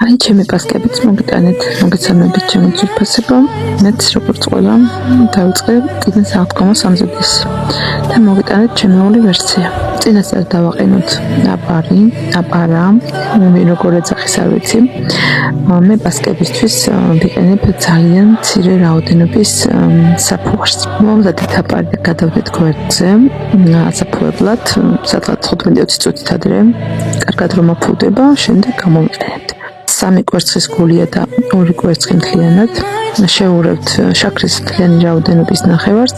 აი ჩემი პასკებიც მოგიტანეთ, მოგეცემებით ჩემი ძვირფასება. მეც როგორც ყველა დავიწყე კიდე საავტომატო სამზადis და მოგიტანეთ ჩემი ორი ვერსია. წინასწარ დავაყენოთ აპარა, როგორ ეძახის არ ვიცი. მე პასკებისთვის ვიყენებ ძალიან მცირე რაოდენობის საფუარს. მომზადეთ აპარი და გადავდეთ გვერდზე, ასაფუებლად, სადღაც 15-20 წუთით ადრე. კარგად რომ აფუდება, შემდეგ გამოვიყენებთ. 3 კვერცხის გულია და 2 კვერცხი მთლიანად. შევურევთ შაქრის მთლიანი რაოდენობის ნახევარს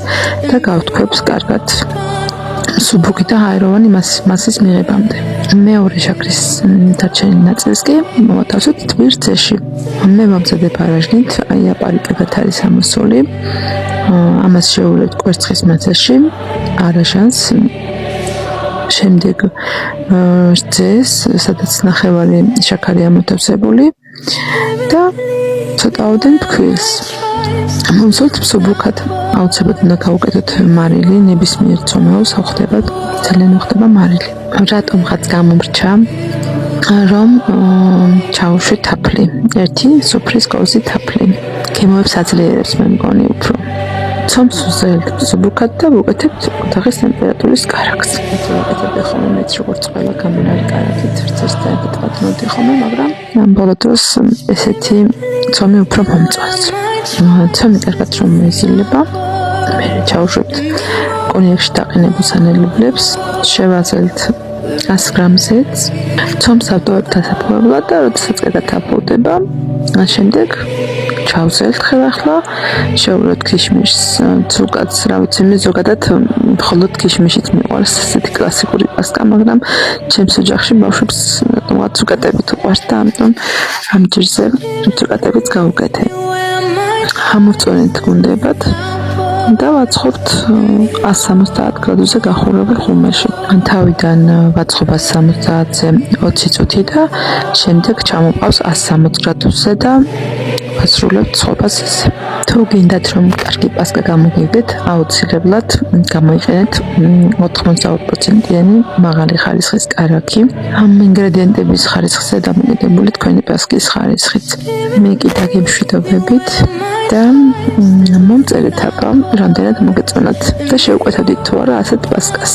და გავთქვევთ კარგად სუბუქი და აეროვანი მასის მიღებამდე. მეორე შაქრის დარჩენილი ნაწილს კი მოვათავსოთ თბილისში. მე მომზადებ არაჟნით, აი აპარიკებად არის ამოსული. ამას შევურევთ კვერცხის მასაში, არაჟანს. შემდეგ რძეს, სადაც ნახევარი შაქარი ამოთავსებული და ცოტაოდენ ფქვილს. მომსვლით მსუბუქად. აუცილებლად უნდა გავუკეთოთ მარილი, ნებისმიერ ცომეულს ხდებათ, ძალიან ხდება მარილი. რატომ ხაც გამომრჩა, რომ ჩაუშვით თაფლი. 1 სუფრის კოვზი თაფლი. ქიმოებს აძლიერებს მე მგონი უფრო. ცომს უზელთ მსუბუქად და ვუკეთებთ ოთახის ტემპერატურის კარაქს. ვუკეთებ ხოლმე მეც როგორც ყველა გამონარი კარაქით, ერთ-ერთთან ვიტყოდნოდი ხოლმე, მაგრამ ბოლო დროს ესეთი ცომი უფრო მომწონს. ცომი კარგად რომ მოიზილება, მე ჩავუშვებთ კონიაკში დაყენებულ სანელებლებს, შევაძელთ 100 გრამზეც, ცომს ავტოვებთ ასაფუებლად და როდესაც კარგად აფუდება, შემდეგ ჩავზელთ ხელახლა, შევურევთ ქიშმიშს, ცუკაც, რა ვიცი, მე ზოგადად მხოლოდ ქიშმიშით მიყვარს ესეთი კლასიკური პასკა, მაგრამ ჩემს ოჯახში ბავშვებს რატომღაც ცუკატებით უყვარს და ამიტომ ამ ჯერზე ცუკატებიც გავუკეთე. ამოვწონეთ გუნდებად და ვაწყობთ 170 გრადუსზე გახურავი ხუმეში. თავიდან ვაწყობ 170-ზე 20 წუთი და შემდეგ ჩამოყავს 160 გრადუსზე და ვასრულებთ წყობას ისე. თუ გინდათ რომ კარგი პასკა გამოგიგდეთ, აუცილებლად გამოიყენეთ 82%-იანი მაღალი ხარისხის კარაქი. ამ ინგრედიენტების ხარისხზე დამოკიდებული თქვენი პასკის ხარისხიც. მე კი დაგემშვიდობებით და მომწერეთ აბა, რამდენად მოგეწონათ და შევკვეთებდით თუ არა ასეთ პასკას.